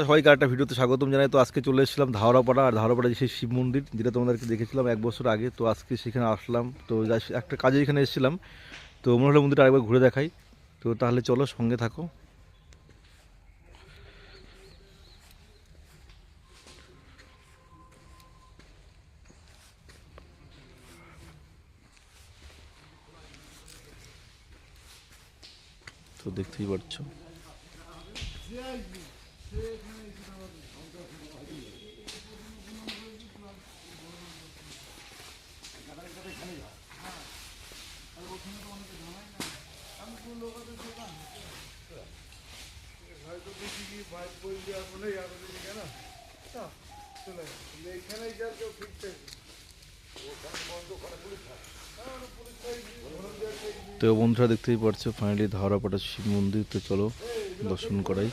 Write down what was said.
সবাইকে একটা ভিডিওতে স্বাগতম জানাই। তো আজকে চলে এসেছিলাম ধাওড়াপাড়া। আর ধাওড়াপাড়া সেই শিব মন্দির যেটা তোমাদেরকে দেখেছিলাম 1 বছর আগে। তো আজকে সেখানে আসলাম। তো একটা কাজে এখানে এসেছিলাম। তো মনে হলো মন্দিরটা আরেকবার ঘুরে দেখাই। তো তাহলে চলো, সঙ্গে থাকো। তো দেখতেই পাচ্ছ। তো বন্ধুরা দেখতেই পাচ্ছ, ফাইনালি ধাওড়াপাড়া শিব মন্দির। তো চলো দর্শন করাই।